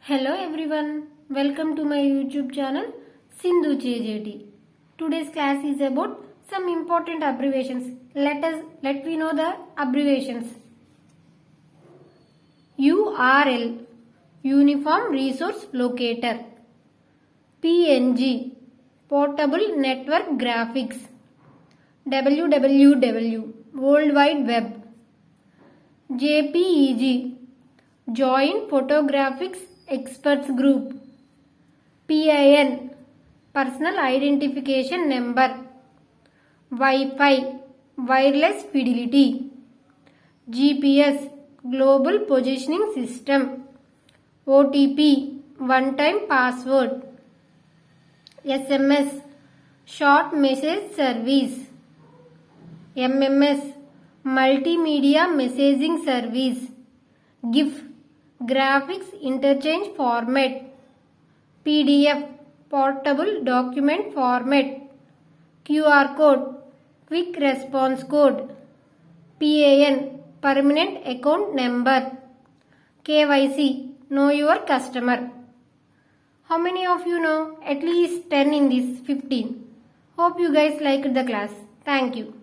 Hello everyone, welcome to my YouTube channel Sindhu JJT. Today's class is about some important abbreviations. Let me know the abbreviations. URL, Uniform Resource Locator. PNG, Portable Network Graphics. WWW, World Wide Web. JPEG, Joint Photographics Experts Group. PIN, Personal Identification Number. Wi-Fi, Wireless Fidelity. GPS, Global Positioning System. OTP, One-Time Password. SMS, Short Message Service. MMS, Multimedia Messaging Service. GIF, Graphics Interchange Format. PDF, Portable Document Format. QR Code, Quick Response Code. PAN, Permanent Account Number. KYC, Know Your Customer. How many of you know? At least 10 in this 15. Hope you guys liked the class. Thank you.